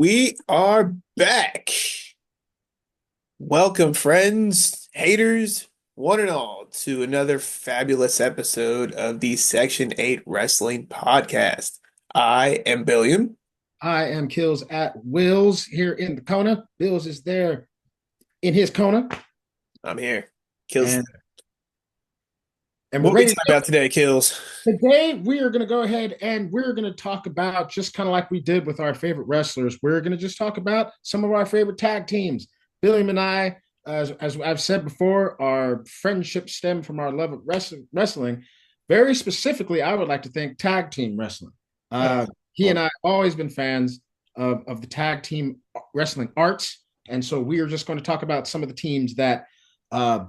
We are back. Welcome, friends, haters, one and all, to another fabulous episode of the Section 8 Wrestling Podcast. I am Billiam. I am Kills at Will's here in the Kona. Bills is there in his Kona, I'm here. Kills. and we're What we ready to talk go. about today, Kills? Today, we are going to go ahead and we're going to talk about just kind of like we did with our favorite wrestlers. We're going to just talk about some of our favorite tag teams. Billiam and I, as I've said before, our friendship stemmed from our love of wrestling. Very specifically, I would like to think tag team wrestling. Uh, he and I have always been fans of the tag team wrestling arts. And so we are just going to talk about some of the teams that uh,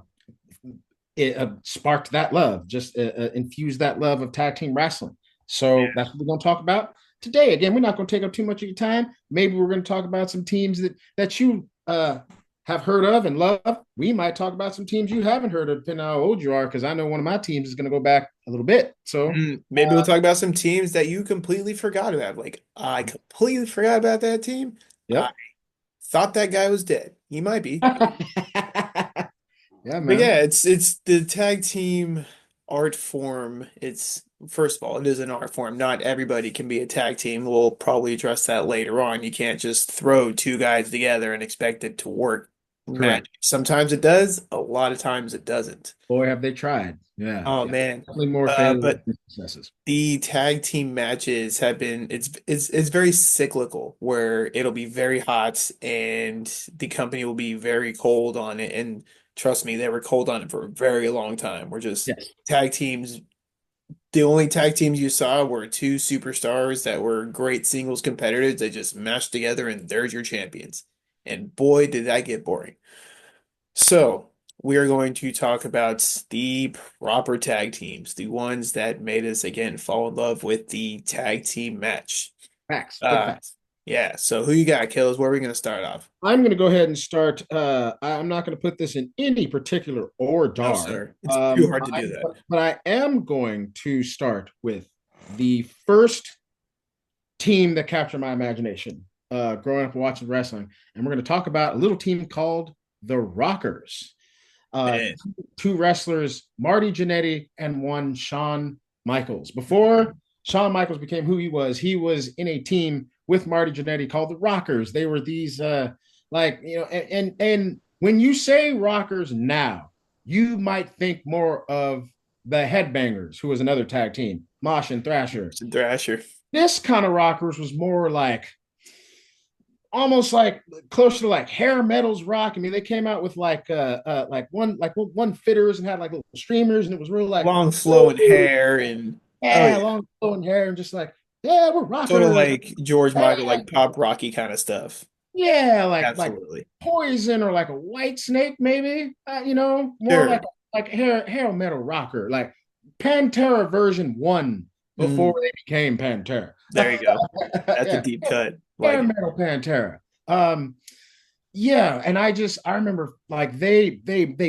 sparked that love, just infused that love of tag team wrestling. So that's what we're going to talk about today. Again, we're not going to take up too much of your time. Maybe we're going to talk about some teams that you have heard of and love. We might talk about some teams you haven't heard of, depending on how old you are, because I know one of my teams is going to go back a little bit. So Maybe we'll talk about some teams that you completely forgot about. Like, I completely forgot about that team. I yep. thought that guy was dead. He might be. Yeah, But man. yeah, it's the tag team art form. It's first of all, it is an art form. Not everybody can be a tag team. We'll probably address that later on. You can't just throw two guys together and expect it to work Correct. magic. Sometimes it does, a lot of times it doesn't. Boy, have they tried. Yeah. Oh Yeah. man. Definitely more failures But than successes. the tag team matches have been it's very cyclical where it'll be very hot and the company will be very cold on it, and trust me, they were cold on it for a very long time. We're just Yes. tag teams. The only tag teams you saw were two superstars that were great singles competitors. They just mashed together and there's your champions. And boy, did that get boring. So, we are going to talk about the proper tag teams, the ones that made us again fall in love with the tag team match. Facts. Big Uh, facts. yeah. So who you got, Kills? Where are we going to start off? I'm going to go ahead and start. I'm not going to put this in any particular No, order, sir. It's too hard to do that. but I am going to start with the first team that captured my imagination growing up and watching wrestling. And we're going to talk about a little team called the Rockers. Uh, Man, Two wrestlers, Marty Jannetty and one Shawn Michaels. Before Shawn Michaels became who he was in a team with Marty Jannetty called the Rockers. They were these and when you say Rockers now, you might think more of the Headbangers, who was another tag team, Mosh and Thrasher. Thrasher. This kind of Rockers was more like almost like closer to like hair metals rock. I mean, they came out with like one fitters and had like little streamers, and it was real like, Long flowing ooh, hair and oh yeah, yeah. long flowing hair, and just like, yeah, we're Sort of rockers. like George Michael, Yeah, like pop rocky kind of stuff. yeah, like Absolutely. Poison or like a White Snake, maybe. More Sure. like hair metal rocker, like Pantera version 1 before Mm, they became Pantera. there you go. That's a Yeah, deep cut. Like hair it. metal Pantera. Yeah, and I remember like they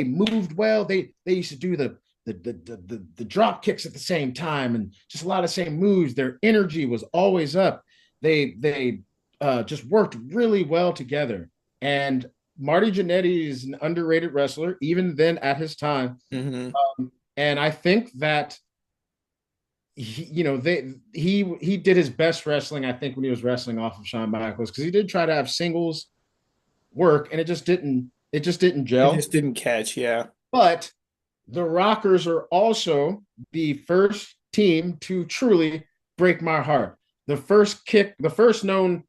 moved well. They used to do the drop kicks at the same time and just a lot of same moves. Their energy was always up. They just worked really well together. And Marty Jannetty is an underrated wrestler, even then at his time. Hmm. And I think that he did his best wrestling, I think, when he was wrestling off of Shawn Michaels, because he did try to have singles work and it just didn't It gel. just didn't catch. Yeah. But the Rockers are also the first team to truly break my heart. The first known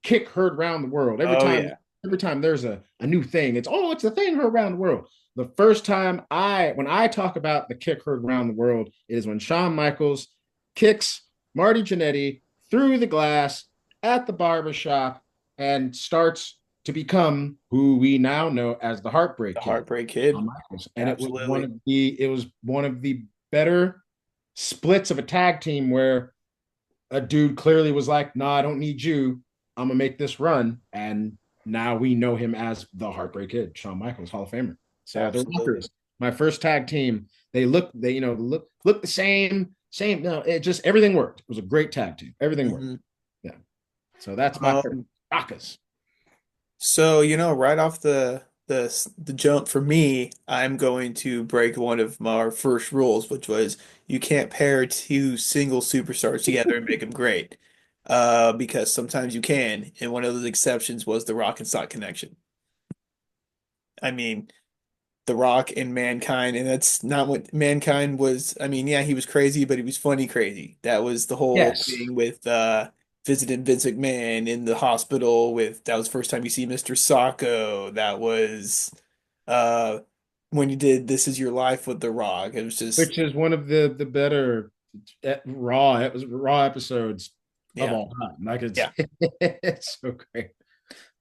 kick heard around the world. Every Oh time, yeah. every time there's a new thing, it's a thing heard around the world. The first time when I talk about the kick heard around the world is when Shawn Michaels kicks Marty Jannetty through the glass at the barbershop and starts to become who we now know as the Heartbreak The Kid. Heartbreak Kid. Michaels, and Absolutely. it was one of the better splits of a tag team where a dude clearly was like, "No, I don't need you. I'm gonna make this run," and now we know him as the Heartbreak Kid, Shawn Michaels, Hall of Famer. So the Absolutely. Rockers, my first tag team, they look the same. No, it just everything worked. It was a great tag team. Everything worked. Hmm. Yeah. So that's my Um, first. Rockers. So, right off the jump for me, I'm going to break one of our first rules, which was you can't pair two single superstars together and make them great. Because sometimes you can, and one of those exceptions was the Rock and Sock connection. I mean, The Rock and Mankind, and that's not what Mankind was. I mean, yeah, he was crazy, but he was funny crazy. That was the whole Yes. thing with visiting Vince McMahon in the hospital with that was the first time you see Mr. Sacco. That was uh when you did This Is Your Life with The Rock. It was just Which is one of the better Raw episodes of yeah. all time. Like it's Yeah. it's so great.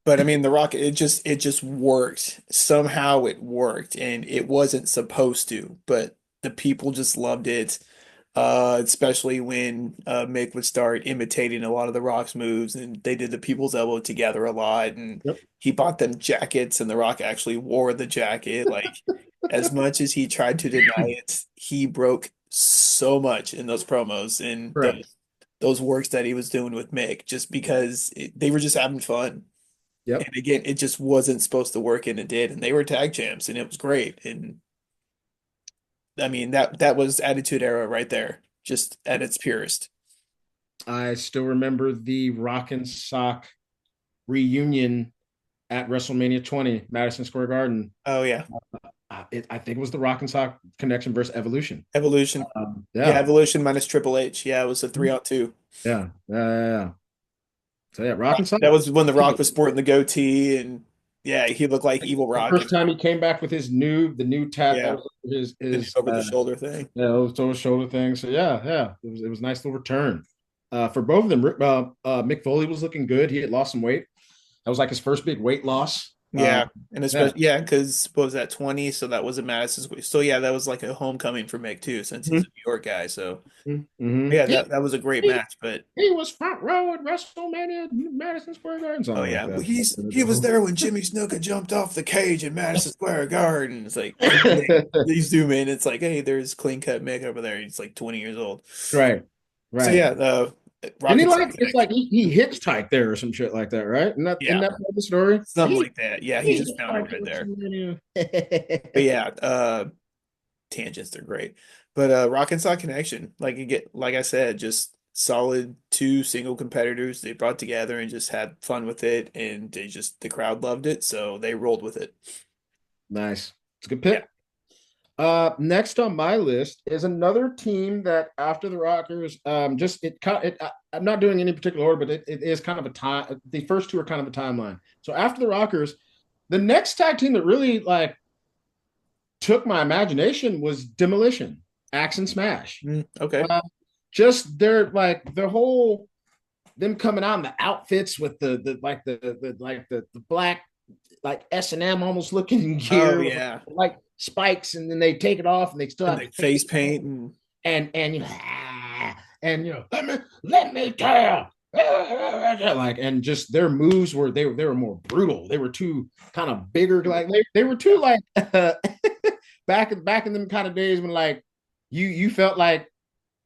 But I mean, The Rock, it just worked. Somehow it worked, and it wasn't supposed to, but the people just loved it. Especially when Mick would start imitating a lot of The Rock's moves, and they did the people's elbow together a lot, and Yep. he bought them jackets, and The Rock actually wore the jacket. Like, as much as he tried to deny it, he broke so much in those promos and Correct. those works that he was doing with Mick, just because they were just having fun. Yep. And again, it just wasn't supposed to work, and it did, and they were tag champs, and it was great. And I mean that was Attitude Era right there, just at its purest. I still remember the Rock and Sock reunion at WrestleMania 20, Madison Square Garden. Oh yeah, I think it was the Rock and Sock Connection versus Evolution. Evolution. Yeah, Yeah, Evolution minus Triple H. Yeah, it was a 3-on-2. yeah. So yeah, Rock and Sock. That was when The Rock was sporting the goatee, and yeah, he looked like Like, Evil the Rock, first and time he came back with the new tat that yeah, was the new his over the shoulder thing. yeah, those shoulder thing. So yeah, it was a nice little return. For both of them, Mick Foley was looking good. He had lost some weight. That was like his first big weight loss. Yeah, and Yeah. especially yeah, because what was that 20? So that was a Madison. So yeah, that was like a homecoming for Mick too, since he's a New York guy. So Mm-hmm. yeah, that was a great He, match. But he was front row at WrestleMania, Madison Square Garden, oh something like yeah, well, that. he was there when Jimmy Snuka jumped off the cage in Madison Square Garden. It's like they zoom in. It's like, hey, there's clean cut Mick over there. He's like 20 years old. Right, So right. yeah, the Didn't he Rocket Sock like it's like connection. he hitchhiked there or some shit like that, right? In Yeah, that part of the story? something like that. Yeah, he He just found it hitchhiked to right there. WrestleMania. But yeah, tangents they're great. But Rock and Sock Connection, like you get, like I said, just solid two single competitors they brought together and just had fun with it, and the crowd loved it, so they rolled with it. Nice. It's a good Yeah. pick. Next on my list is another team that after the Rockers, just it kind it, I'm not doing any particular order, but it is kind of a time. The first two are kind of a timeline. So after the Rockers, the next tag team that really like took my imagination was Demolition, Axe and Smash. Okay. Uh, just their whole them coming out in the outfits with the black like S&M almost looking Oh gear with yeah. like spikes, and then they take it off and they still And have the the face face paint and and let me tell like, and just their moves were they were more brutal. They were too kind of bigger, like they were too like back in them kind of days when like you felt like,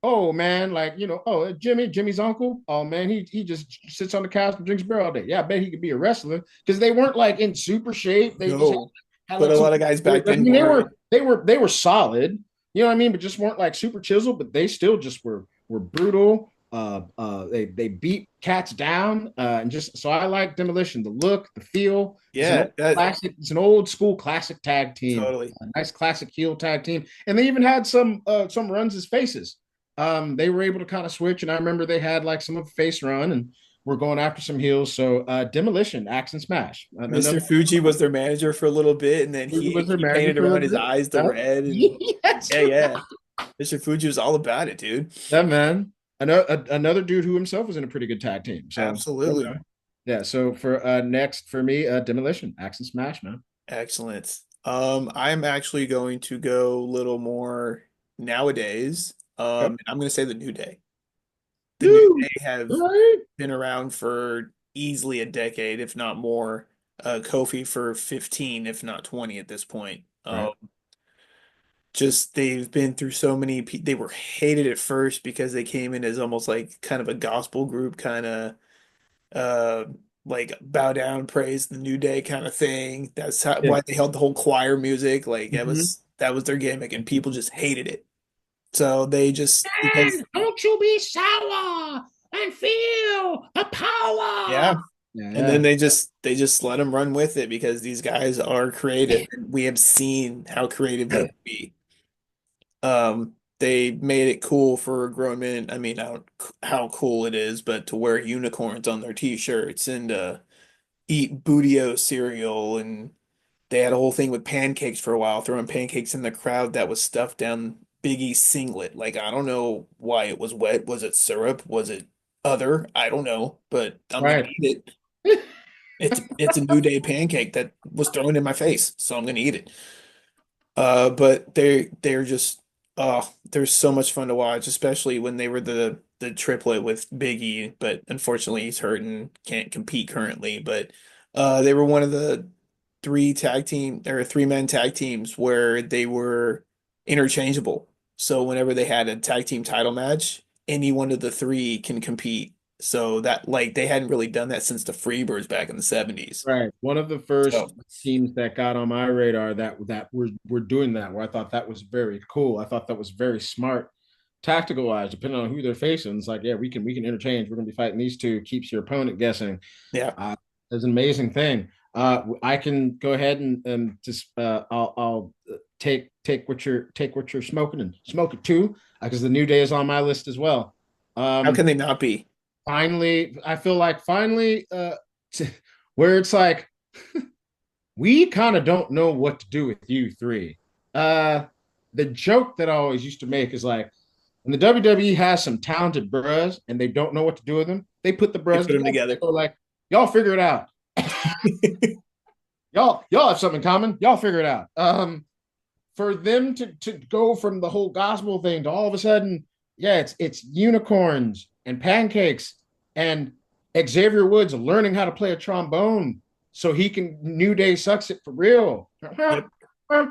oh man, like oh Jimmy's uncle. Oh man, he just sits on the couch and drinks beer all day. Yeah, I bet he could be a wrestler because they weren't like in super shape. They just no. had But like a some. lot of guys I back then mean, were. they were solid. You know what I mean? But just weren't like super chiseled. But they still just were brutal. They beat cats down, and just so I like Demolition. The look, the feel. It's an Yeah, old that classic. It's an old school classic tag team. totally. A nice classic heel tag team, and they even had some runs as faces. They were able to kind of switch, and I remember they had like some of a face run, and we're going after some heels. So Demolition, Axe and Smash, Mr. another Fuji was their manager for a little bit, and then he he was their he manager painted for a around little his bit. eyes the Yeah. red, and Yes. yeah, yeah. Mr. Fuji was all about it, dude. Yeah, man. Another dude who himself was in a pretty good tag team. So Absolutely. yeah. So for next for me, Demolition, Axe and Smash, man. Excellent. I'm actually going to go a little more nowadays. Okay. I'm going to say the New Day. The New Dude, Day have right? been around for easily a decade, if not more. Kofi for 15, if not 20 at this point. Right. Just they've been through so many. They were hated at first because they came in as almost like kind of a gospel group, kind of uh like bow down, praise the New Day kind of thing. That's Yeah. why they held the whole choir music. Like Mhm. that was their gimmick, and people just hated it. So they just because And don't you be sour and feel the yeah, power. Yeah, and then yeah. they just let them run with it because these guys are creative, and we have seen how creative they can be. They made it cool for grown men. I mean, I don't how cool it is, but to wear unicorns on their t-shirts and eat Bootio cereal, and they had a whole thing with pancakes for a while, throwing pancakes in the crowd that was stuffed down Big E's singlet. Like I don't know why it was wet. Was it syrup? Was it other? I don't know, but I'm gonna Right. eat it. It's a New Day pancake that was thrown in my face, so I'm gonna eat it. But they're just they're so much fun to watch, especially when they were the triplet with Big E, but unfortunately he's hurt and can't compete currently. But they were one of the three man tag teams where they were interchangeable. So whenever they had a tag team title match, any one of the three can compete. So that like they hadn't really done that since the Freebirds back in the 70s. Right. One of the So first teams that got on my radar that were doing that, where I thought that was very cool. I thought that was very smart, tactical wise, depending on who they're facing. It's like, yeah, we can interchange. We're gonna be fighting these two. Keeps your opponent guessing. yeah. It's an amazing thing. I can go ahead and just I'll take what you're smoking and smoke it too, because the New Day is on my list as well. How can Um, they not be? finally, I feel like finally, where it's like we kind of don't know what to do with you three. Uh, the joke that I always used to make is like when the WWE has some talented bros and they don't know what to do with them, they put the They bros put them together. together. So like, y'all figure it out. Y'all have something in common. Y'all figure it out. For them to go from the whole gospel thing to all of a sudden, yeah, it's unicorns and pancakes and Xavier Woods learning how to play a trombone so he can New Day sucks it for real. Yep.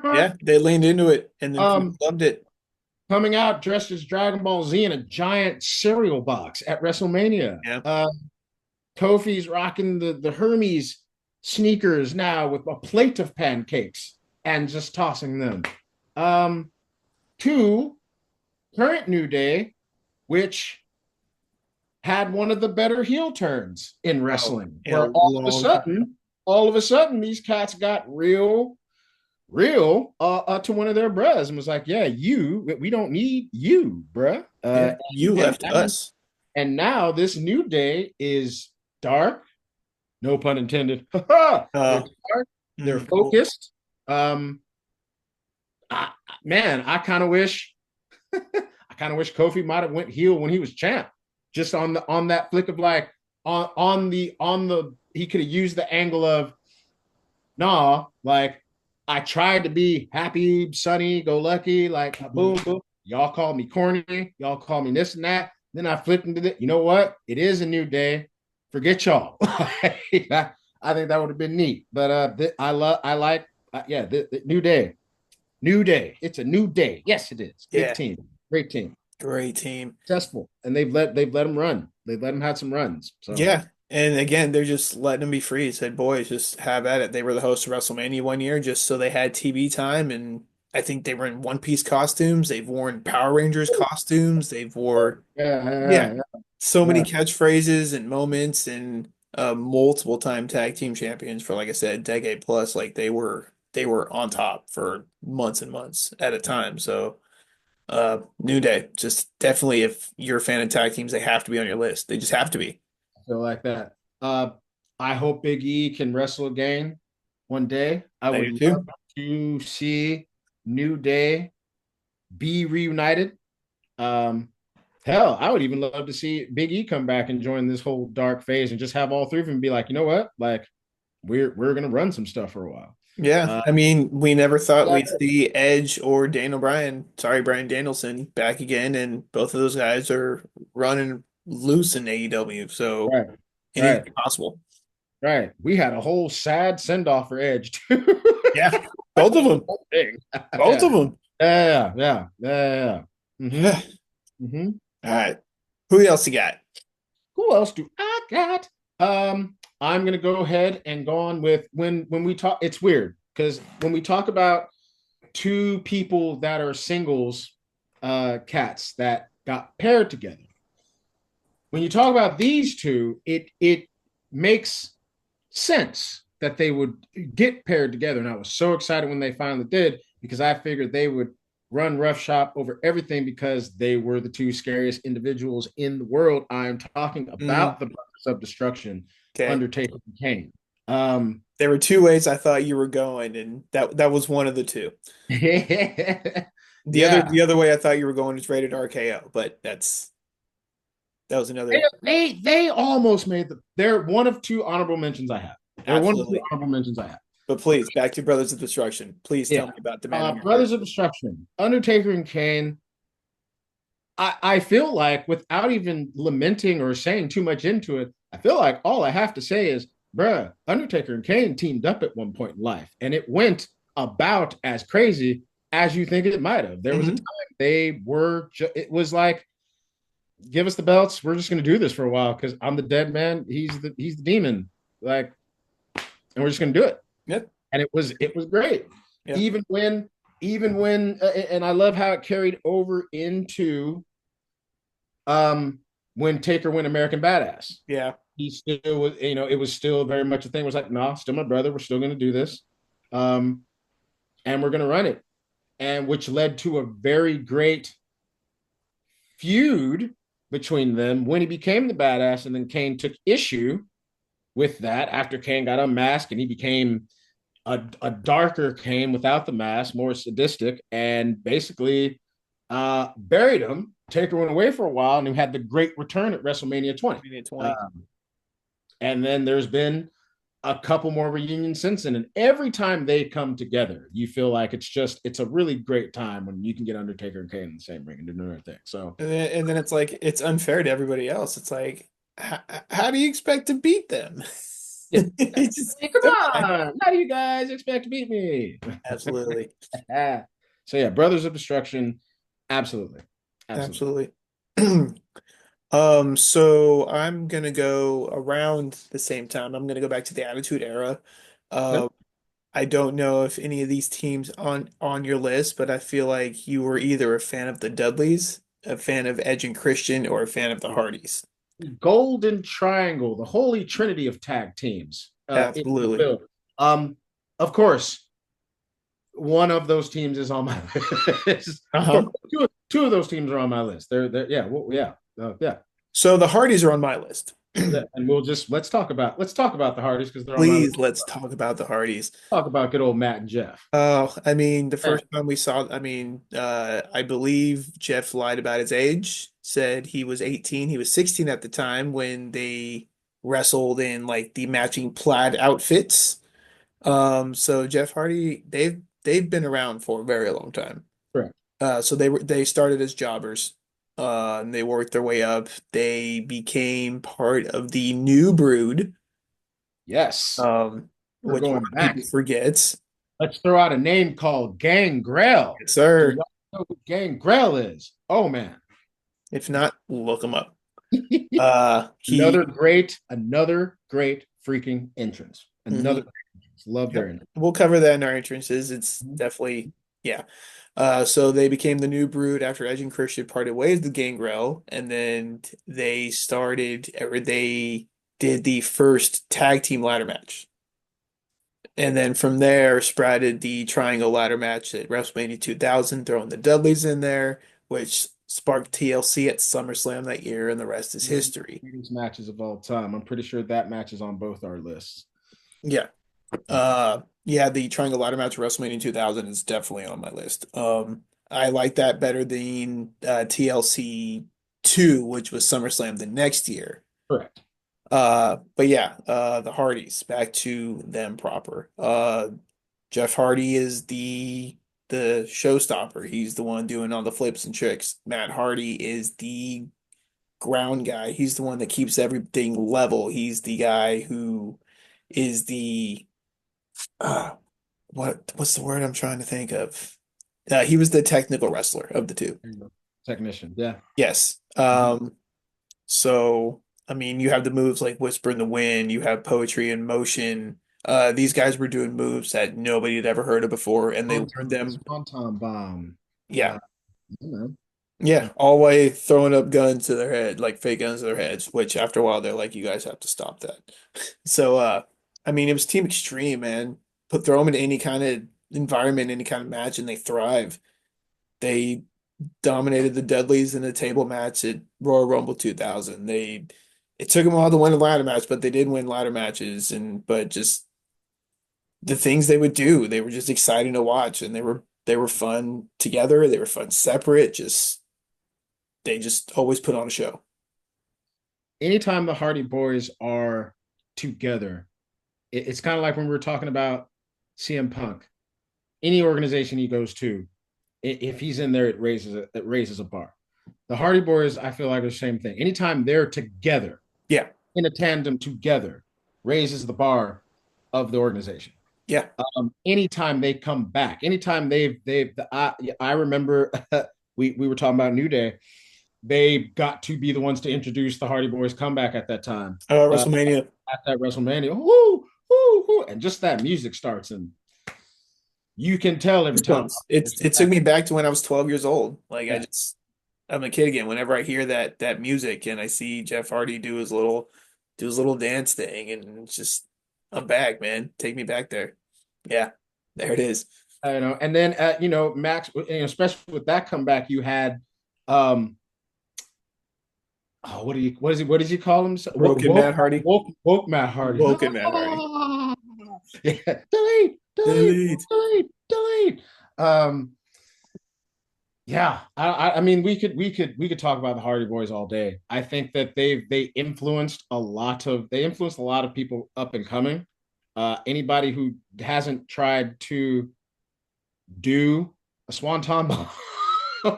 Yeah, they leaned into it and then people um, loved it. coming out dressed as Dragon Ball Z in a giant cereal box at WrestleMania. Yeah. Kofi's rocking the Hermes sneakers now with a plate of pancakes and just tossing them. Um, Two, current New Day, which had one of the better heel turns in Oh, wrestling, in a where long time. all of a sudden, these cats got real to one of their bros and was like, "Yeah, we don't need you, bruh." Yeah, you left us. And now this New Day is dark, no pun intended. They're Uh, dark, they're cool. focused. Um, I, man, I kind of wish Kofi might have went heel when he was champ, just on that flick of like on the he could have used the angle of nah, like I tried to be happy, sunny, go lucky, like boom, Mhm. boom. Y'all call me corny, y'all call me this and that. Then I flipped into the, you know what? It is a new day. Forget y'all. I think that would have been neat. But I like, yeah, the new day. New day. It's a new day. Yes, it is. Good Yeah, team. Great team. great team. Successful. And they've let them run. They've let them have some runs. So Yeah, and again, they're just letting them be free. Said, boys, just have at it. They were the host of WrestleMania one year just so they had TV time, and I think they were in One Piece costumes. They've worn Power Rangers costumes. They've wore yeah, yeah, so many yeah, catchphrases and moments, and multiple time tag team champions for like I said, a decade plus. Like they were on top for months and months at a time. So New Day, just definitely if you're a fan of tag teams, they have to be on your list. They just have to be. I feel like that. I hope Big E can wrestle again one day. I I would do too. love to see New Day be reunited. Um, hell, I would even love to see Big E come back and join this whole dark phase and just have all three of them be like, you know what, like we're gonna run some stuff for a while. Yeah, Uh, I mean, we never thought like we'd see Edge or Daniel Bryan, sorry, Bryan Danielson, back again, and both of those guys are running loose in AEW, so right, right, anything possible. right. We had a whole sad send off for Edge too. Yeah, both of them, Thing. both Yeah, of them. yeah. Mm-hmm. Yeah. Mm-hmm. All right, who else you got? Who else do I got? I'm gonna go ahead and go on with when we talk. It's weird because when we talk about two people that are singles, cats that got paired together. When you talk about these two, it makes sense that they would get paired together. And I was so excited when they finally did because I figured they would run roughshod over everything because they were the two scariest individuals in the world. I'm talking Mm, about the Brothers of Destruction, okay. Undertaker and Kane. Um, There were two ways I thought you were going, and that was one of the two. yeah, The other way I thought you were going is rated RKO, but that was they, another. they almost made the. They're one of two honorable mentions I have. They're one of two Absolutely. honorable mentions I have. But please, back to Brothers of Destruction. Please tell Yeah. me about the man of your heart. Brothers of Destruction, Undertaker and Kane. I feel like without even lamenting or saying too much into it, I feel like all I have to say is, bruh, Undertaker and Kane teamed up at one point in life, and it went about as crazy as you think it might have. There was a time Hmm. they were, it was like, give us the belts. We're just going to do this for a while because I'm the dead man. He's the demon. Like, and we're just going to do it. Yep. And it was great. Yep. Even when and I love how it carried over into when Taker went American Badass. Yeah. He still was, it was still very much a thing. It was like, nah, still my brother. We're still going to do this, um, and we're going to run it, and which led to a very great feud between them when he became the badass, and then Kane took issue with that after Kane got unmasked and he became a darker Kane without the mask, more sadistic, and basically buried him. Taker went away for a while, and he had the great return at WrestleMania 20. We need 20. Um, and then there's been a couple more reunions since then. And every time they come together, you feel like it's a really great time when you can get Undertaker and Kane in the same ring and do another thing. So And then it's like it's unfair to everybody else. It's like, how do you expect to beat them? yeah, It's just hey, come come on. on, how do you guys expect to beat me? Absolutely. So yeah, Brothers of Destruction, absolutely, absolutely. Absolutely. So I'm gonna go around the same time. I'm gonna go back to the Attitude Era. Yep. Uh, I don't know if any of these teams on your list, but I feel like you were either a fan of the Dudleys, a fan of Edge and Christian, or a fan of the Hardys. Golden Triangle, the holy trinity of tag teams, if you Absolutely. will. Of course, one of those teams is on my list. Of course, Uh-huh. two of those teams are on my list. They're yeah, well, yeah, yeah. So the Hardys are on my list. Yeah. And we'll just let's talk about the Hardys because they're on my list. Please, let's talk about the Hardys. Talk about good old Matt and Jeff. Oh, I mean, the Yeah. first time we saw, I believe Jeff lied about his age, said he was 18. He was 16 at the time when they wrestled in like the matching plaid outfits. So Jeff Hardy, they've been around for a very long time. Correct. So they started as jobbers, and they worked their way up. They became part of the New Brood, Yes, um, we're which a lot going of people back. forget. Let's throw out a name called Gangrel. Yes, Do sir. y'all know who Gangrel is? Oh man. If not, look him up. Another He, great, another great freaking entrance. Another mhm. great entrance. Love their Yep. entrance. We'll cover that in our entrances. It's Mhm. definitely, yeah. So they became the New Brood after Edge and Christian parted ways with Gangrel, and then they started, or they did the first tag team ladder match. And then from there, sprouted the Triangle ladder match at WrestleMania 2000, throwing the Dudleys in there, which sparked TLC at SummerSlam that year, and the rest is history. Greatest matches of all time. I'm pretty sure that match is on both our lists. Yeah. Yeah, the Triangle Ladder match at WrestleMania 2000 is definitely on my list. I like that better than TLC 2, which was SummerSlam the next year. Correct. But yeah, the Hardys, back to them proper. Jeff Hardy is the showstopper. He's the one doing all the flips and tricks. Matt Hardy is the ground guy. He's the one that keeps everything level. He's the guy who is the uh what's the word I'm trying to think of? He was the technical wrestler of the two. Technician. Yeah. Yes. Mhm. So I mean, you have the moves like Whisper in the Wind, you have Poetry in Motion. These guys were doing moves that nobody had ever heard of before, and they learned them. Swanton bomb. Yeah, You know. yeah, all the way throwing up guns to their head, like fake guns to their heads, which after a while they're like, you guys have to stop that. So, I mean, it was Team Extreme, man. Throw them in any kind of environment, any kind of match, and they thrive. They dominated the Dudleys in a table match at Royal Rumble 2000. It took them a while to win a ladder match, but they did win ladder matches, and but just the things they would do, they were just exciting to watch, and they were fun together. They were fun separate. Just they just always put on a show. Anytime the Hardy Boys are together, it's kind of like when we were talking about CM Punk. Any organization he goes to, if he's in there, it raises a bar. The Hardy Boys, I feel like, are the same thing. Anytime they're together Yeah, in a tandem together, raises the bar of the organization. yeah. Anytime they come back, anytime I remember we were talking about New Day. They got to be the ones to introduce the Hardy Boys comeback at that time. WrestleMania. At that WrestleMania, woo, woo, woo, and just that music starts, and you can tell every time. Goosebumps. It took me back to when I was 12 years old. Like I'm a kid again. Whenever I hear that music and I see Jeff Hardy do his little dance thing, and it's just I'm back, man. Take me back there. Yeah, there it is. And then Max, especially with that comeback, you had um what did you call him? Broken Matt Hardy. Woke Matt Hardy. Woken Matt Hardy. Yeah. Delete. Delete. Yeah, I mean, we could talk about the Hardy Boys all day. I think that they influenced a lot of people up and coming. Anybody who hasn't tried to do a swanton bomb,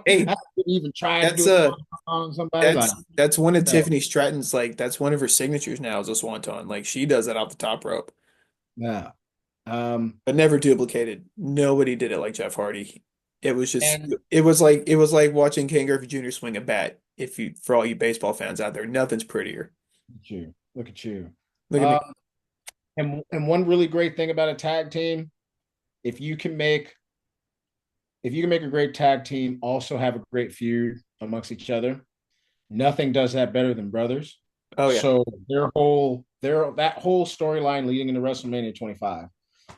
Hey, hasn't even tried to do that's a a swanton bomb on somebody like that's one of no, Tiffany Stratton's like that's one of her signatures now is a swanton. Like she does that off the top rope, yeah. Um, but never duplicated. Nobody did it like Jeff Hardy. It was just and it was like watching Ken Griffey Jr. swing a bat. If you for all you baseball fans out there, nothing's prettier. look at you. Look at me. Um, and one really great thing about a tag team, if you can make a great tag team, also have a great feud amongst each other. Nothing does that better than brothers. Oh yeah. So that whole storyline leading into WrestleMania 25,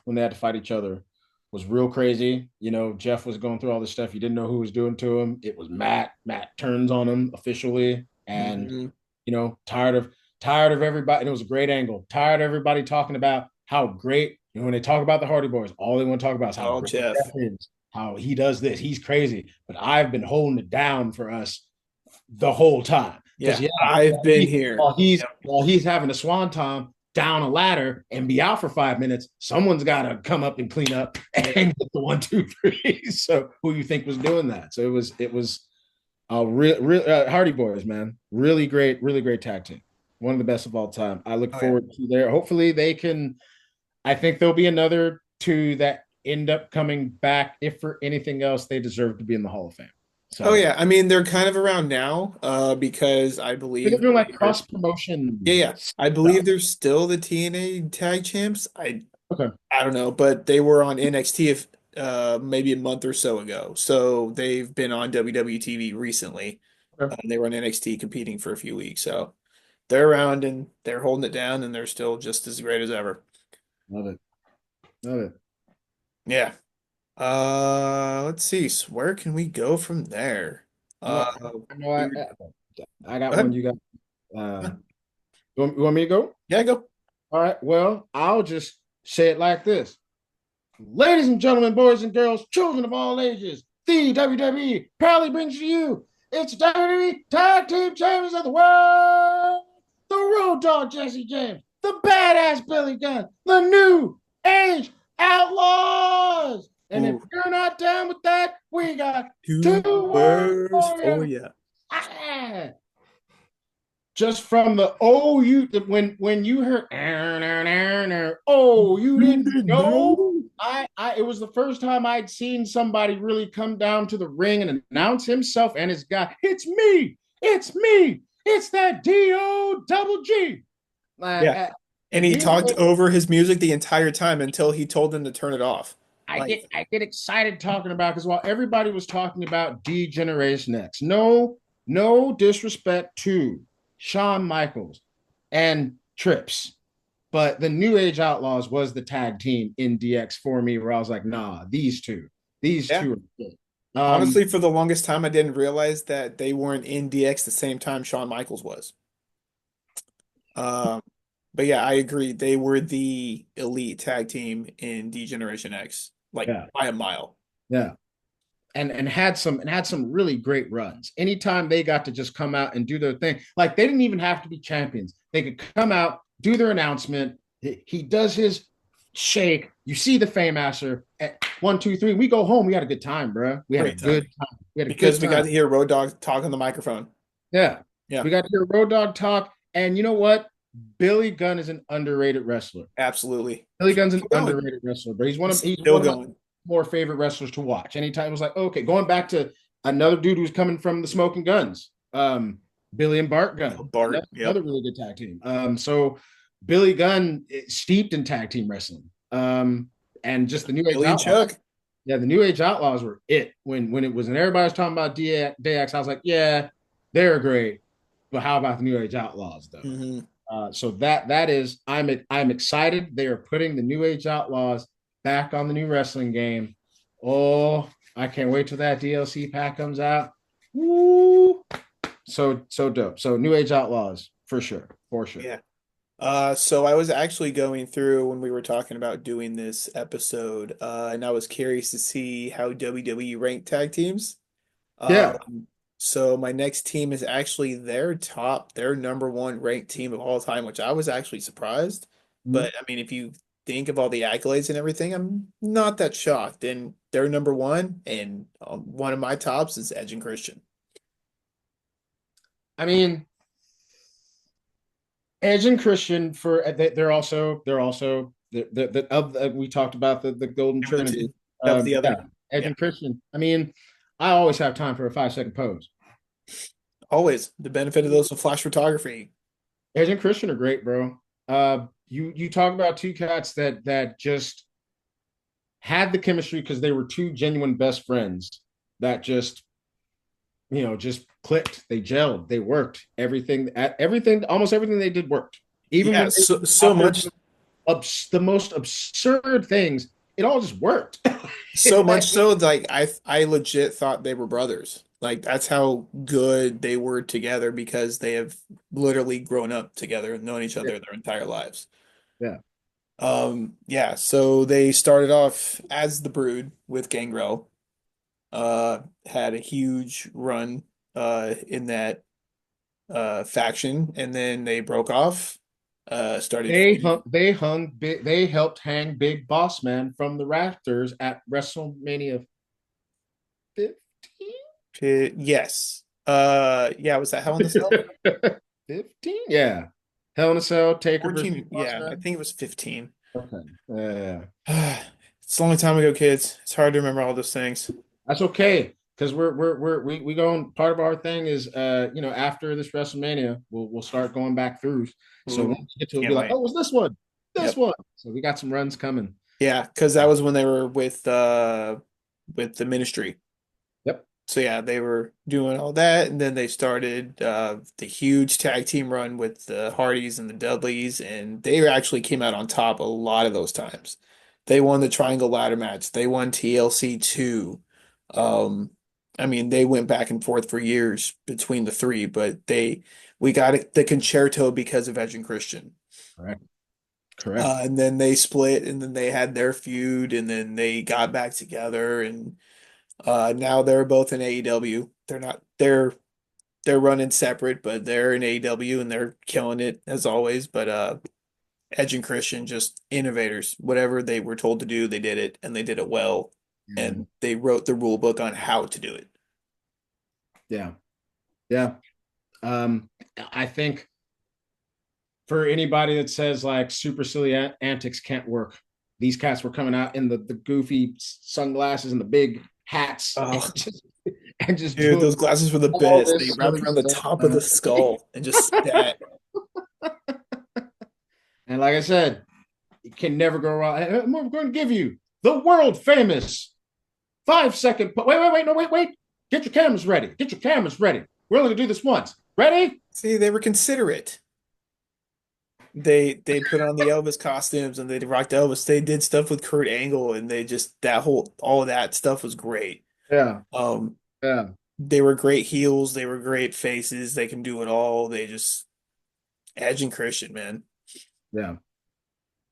when they had to fight each other, was real crazy. Jeff was going through all this stuff. He didn't know who was doing to him. It was Matt. Matt turns on him officially, and Hmm. tired of everybody. And it was a great angle. Tired of everybody talking about how great. When they talk about the Hardy Boys, all they want to talk about is how Oh great Jeff. Jeff is, how he does this. He's crazy, but I've been holding it down for us the whole time. Because Yeah, I've been he, here. while he's having a swanton down a ladder and be out for 5 minutes, someone's got to come up and clean up and get the 1, 2, 3. So who you think was doing that? So it was real Hardy Boys, man. Really great tag team. One of the best of all time. I look Oh yeah. forward to their. Hopefully they can. I think there'll be another two that end up coming back. If for anything else, they deserve to be in the Hall of Fame. Oh So yeah. I mean, they're kind of around now, because I they're believe doing like cross promotion yeah, yeah. I believe stuff. they're still the TNA tag champs. Okay. I don't know, but they were on NXT maybe a month or so ago. So they've been on WWE TV recently. Okay. They were on NXT competing for a few weeks. So they're around and they're holding it down and they're still just as great as ever. Love it. Love it. Yeah. Let's see. So where can we go from there? I know. Go I know. I got one. ahead. You got. You want me to go? Yeah, go. All right. Well, I'll just say it like this. Ladies and gentlemen, boys and girls, children of all ages, the WWE proudly brings to you its WWE Tag Team Champions of the World, the Road Dogg Jesse James, the Badass Billy Gunn, the New Age Outlaws. And if Ooh, you're not down with that, we got two two words words for for you. you. Ah. Just from the you when you heard oh you didn't know. No. It was the first time I'd seen somebody really come down to the ring and announce himself and his guy. It's me. It's that D-O double G. Yeah. And And he here's talked what over his music the entire time until he told them to turn it off. Like, I get excited talking about, because while everybody was talking about D Generation X, no disrespect to Shawn Michaels and Trips, but the New Age Outlaws was the tag team in DX for me, where I was like, nah, these yeah. two are good. Honestly, for the longest time, I didn't realize that they weren't in DX the same time Shawn Michaels was. Um, but yeah, I agree. They were the elite tag team in D Generation X, like Yeah, by a mile. yeah. And had some really great runs. Anytime they got to just come out and do their thing, like they didn't even have to be champions. They could come out, do their announcement. He does his shake. You see the Fame Master at 1, 2, 3. We go home. We had a good time, bro. We had a Great time. good time. We had a good Because we got time. to hear Road Dogg talk on the microphone. Yeah. Yeah, We got to hear Road Dogg talk. And you know what? Billy Gunn is an underrated wrestler. absolutely. Billy Gunn's an Still going. underrated wrestler, but He's he's still one of my going. more favorite wrestlers to watch. Anytime it was like, okay, going back to another dude who's coming from the Smoking Guns, Billy and Bart Gunn, Bart. another Yep. really good tag team. So Billy Gunn steeped in tag team wrestling, and just the New Age Billy and Outlaws. Chuck. Yeah, the New Age Outlaws were it when it was, and everybody was talking about DX. I was like, yeah, they're great, but how about the New Age Outlaws though? Hmm. So that is, I'm excited. They are putting the New Age Outlaws back on the new wrestling game. Oh, I can't wait till that DLC pack comes out. Woo! So dope. So New Age Outlaws for sure. Yeah. So I was actually going through when we were talking about doing this episode, and I was curious to see how WWE ranked tag teams. Yeah. So my next team is actually their number one ranked team of all time, which I was actually surprised. Mhm. But I mean, if you think of all the accolades and everything, I'm not that shocked. And they're number one, and one of my tops is Edge and Christian. I mean, Edge and Christian for they're also the of we talked about the Golden They were the Trinity. two. That was the other. Yeah, Edge Yeah, and Christian. I mean, I always have time for a 5 second pose. always the benefit of those with flash photography. Edge and Christian are great, bro. You talk about two cats that just had the chemistry because they were two genuine best friends that just just clicked. They gelled. They worked. Almost everything they did worked. Even Yeah, when they so were so out there much doing the most absurd things, it all just worked. so much so like I legit thought they were brothers. Like that's how good they were together because they have literally grown up together and known each Yeah, other their entire lives. yeah. Yeah, so they started off as the Brood with Gangrel. Had a huge run in that faction and then they broke off. Started feuding. They helped hang Big Boss Man from the rafters at WrestleMania 15. Yes. Yeah, was that Hell in the Cell? 15? Yeah. Hell in a Cell, Taker versus 14, Boss yeah, I Man. think it was 15. Okay. Yeah. It's a long time ago, kids. It's hard to remember all those things. That's okay. Because we going, part of our thing is after this WrestleMania, we'll start going back through. So Ooh, once we get to it, we'll be can't like, wait. oh, was this one? This Yep. one. So we got some runs coming. Yeah, because that was when they were with the ministry. Yep. So yeah, they were doing all that, and then they started the huge tag team run with the Hardys and the Dudleys, and they actually came out on top a lot of those times. They won the Triangle Ladder match. They won TLC 2. Um, I mean, they went back and forth for years between the three, but we got the concerto because of Edge and Christian. Correct. Correct. And then they split, and then they had their feud, and then they got back together, and now they're both in AEW. They're running separate, but they're in AEW and they're killing it as always. But Edge and Christian just innovators. Whatever they were told to do, they did it and they did it well. Yeah. And they wrote the rule book on how to do it. Yeah. Yeah. I think for anybody that says like super silly antics can't work, these cats were coming out in the goofy sunglasses and the big hats. Oh, and just Dude, doing those glasses were the all best. They this wrapped silly around the stuff, top of the man. skull and just sat. And like I said, you can never go wrong. And we're going to give you the world famous 5 second. Wait, no, wait. Get your cameras ready. Get your cameras ready. We're only going to do this once. Ready? See, they were considerate. They put on the Elvis costumes and they rocked Elvis. They did stuff with Kurt Angle and they just that whole all of that stuff was great. Yeah, Um, yeah, they were great heels, they were great faces, they can do it all. They just Edge and Christian, man. yeah,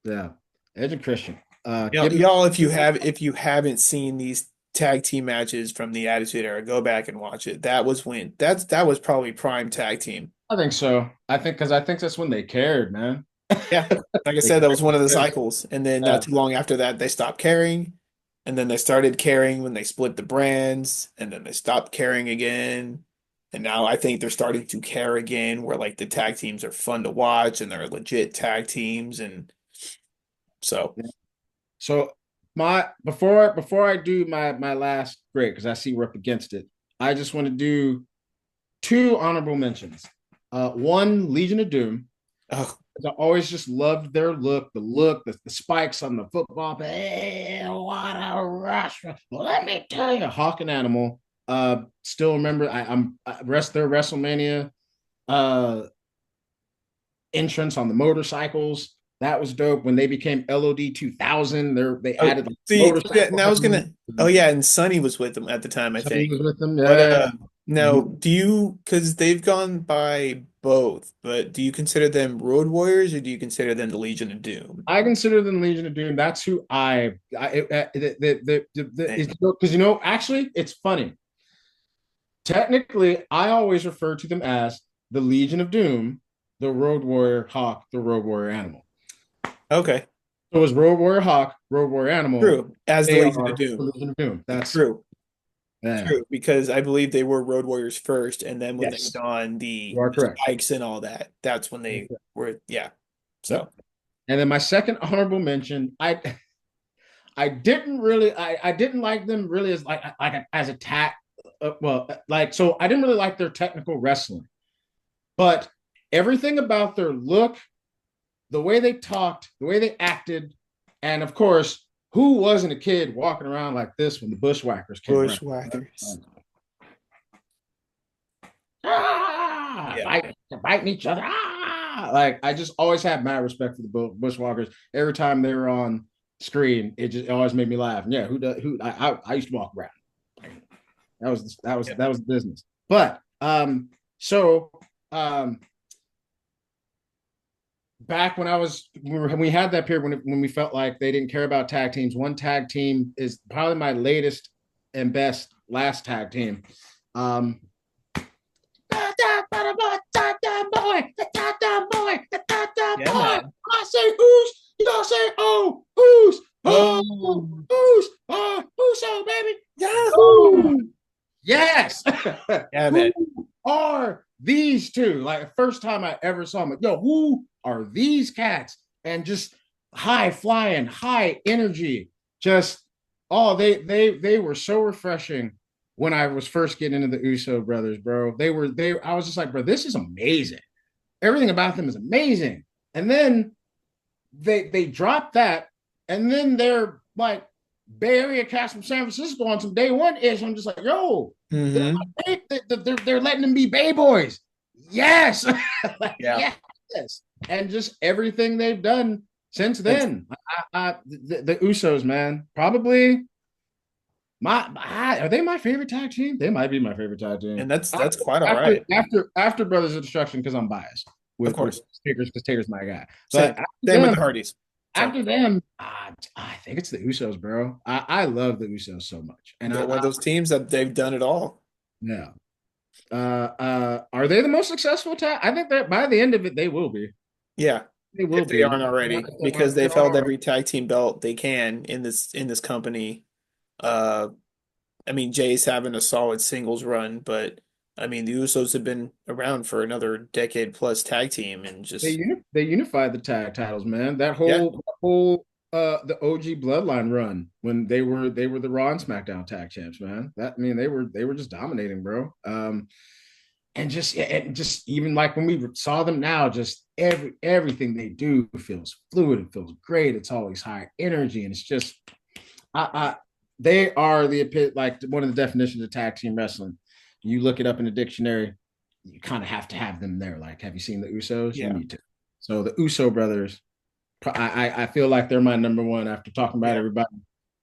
yeah. Edge and Christian. Y'all, Give me. y'all, if you haven't seen these tag team matches from the Attitude Era, go back and watch it. That was probably prime tag team. I think so. I think that's when they cared, man. Yeah. Like I They said, that was one of the cared. cycles. And then Yeah, not too long after that, they stopped caring. And then they started caring when they split the brands. And then they stopped caring again. And now I think they're starting to care again, where like the tag teams are fun to watch and they're legit tag teams. And so, yeah. So my before I do my last grade, because I see we're up against it, I just want to do two honorable mentions. One, Legion of Doom. oh, I always just loved their look, the spikes on the football. Hey, what a rush! Well, let me tell you, Hawk and Animal. Still remember I'm rest their WrestleMania uh entrance on the motorcycles. That was dope. When they became LOD 2000, they oh, added like see, yeah, and motorcycle I was helmets. gonna, oh yeah, and Sonny was with them at the time, I Sonny think. was with them. But Yeah. now Mhm. do you because they've gone by both, but do you consider them Road Warriors or do you consider them the Legion of Doom? I consider them Legion of Doom. That's who Same. because actually, it's funny. Technically, I always refer to them as the Legion of Doom, the Road Warrior Hawk, the Road Warrior Animal. Okay. So it's Road Warrior Hawk, Road Warrior Animal. True. As the They Legion of are the Doom. Legion of Doom. That's True. yeah. True. Because I believe they were Road Warriors first, and then when they Yes, donned you are the correct. spikes and all that, that's when they were, yeah. Yep. So And then my second honorable mention, I didn't really I didn't like them really as like as a tack. Like so I didn't really like their technical wrestling, but everything about their look, the way they talked, the way they acted, and of course, who wasn't a kid walking around like this when the Bushwhackers came around? Bushwhackers. Yeah. Biting each other. Like I just always had mad respect for the Bushwhackers. Every time they were on screen, it always made me laugh. And yeah, who does who I used to walk around. Yeah. That was the business. But so um back when we had that period when we felt like they didn't care about tag teams. One tag team is probably my latest and best last tag team. Um, Yeah, man. I say who's, y'all say oh who's, Oh, who's so baby. Yahoo! Oh, yes. Yeah, Who man. are these two? Like the first time I ever saw them, like, yo, who are these cats? And just high flying, high energy. Just they were so refreshing when I was first getting into the Uso brothers, bro. They I was just like, bro, this is amazing. Everything about them is amazing. And then they dropped that, and then they're like Bay Area cast from San Francisco on some day one ish. I'm just like, yo, Hmm. they're letting them be Bay Boys. Yes, like, Yeah. yes, and just everything they've done since That's then. The Usos, man, probably are they my favorite tag team? They might be my favorite tag team. and that's quite all right. After Brothers of Destruction, because I'm biased Of with course. Because Taker's my guy. But Same. Same with the Hardys. So after them, I think it's the Usos, bro. I love the Usos so much, and they're one of those teams that they've done it all. yeah. Are they the most successful tag? I think that by the end of it, they will be. Yeah. They will If they be. aren't already, because they've held every tag team belt they can in this company. Uh, I mean, Jay's having a solid singles run, but I mean, the Usos have been around for another decade plus tag team, and just They unified the tag titles, man. yeah, That whole The OG Bloodline run when they were the Raw and SmackDown tag champs, man. That I mean they were just dominating, bro. And just even like when we saw them now, just everything they do feels fluid, it feels great. It's always high energy, and it's just I they are like one of the definitions of tag team wrestling. You look it up in the dictionary, you kind of have to have them there. Like, have you seen the Usos? You Yeah. need to. So the Uso brothers, I feel like they're my number one after talking about Yeah. everybody.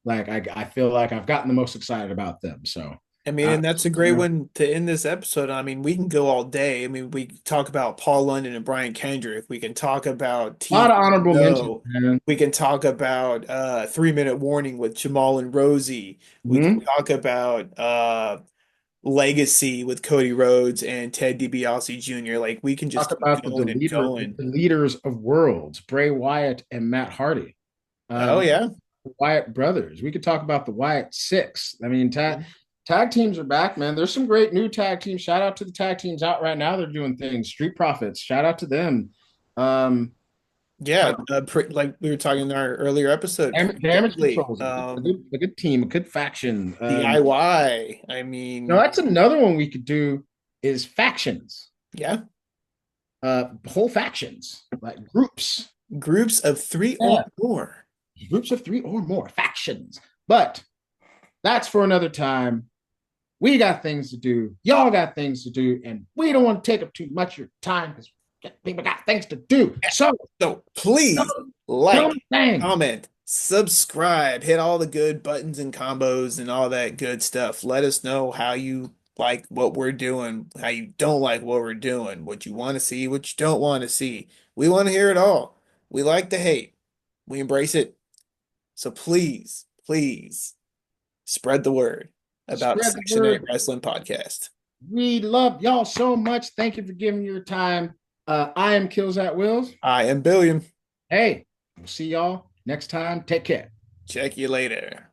Like I feel like I've gotten the most excited about them. So I mean, uh, and that's a great one to end this episode. I mean, we can go all day. I mean, we talk about Paul London and Brian Kendrick. We can talk about a lot of honorable mentions, TKO. man. We can talk about 3 Minute Warning with Jamal and Rosie. We can Mhm. talk about Legacy with Cody Rhodes and Ted DiBiase Jr. Like we can just Talk keep about going and going. the leaders of worlds, Bray Wyatt and Matt Hardy. Oh Um, yeah. Wyatt brothers. We could talk about the Wyatt Six. I mean, Mhm. tag teams are back, man. There's some great new tag teams. Shout out to the tag teams out right now. They're doing things. Street Profits. Shout out to them. Um, Yeah, like we were talking in our earlier episode, pretty Damage deadly. Controls. A good team, a good faction. DIY. I No, mean, that's another one we could do is factions. yeah, Whole factions, like groups. groups of three or Yeah, more. groups of three or more factions. But that's for another time. We got things to do. Y'all got things to do, and we don't want to take up too much of your time because people got things to do. So, So please tell like, me thing. comment, subscribe, hit all the good buttons and combos and all that good stuff. Let us know how you like what we're doing, how you don't like what we're doing, what you want to see, what you don't want to see. We want to hear it all. We like the hate. We embrace it. So please, please spread the word about Spread the Section 8 word. Wrestling Podcast. We love y'all so much. Thank you for giving your time. I am Kills at Wills. I am Billiam. Hey, we'll see y'all next time. Take care. Check you later.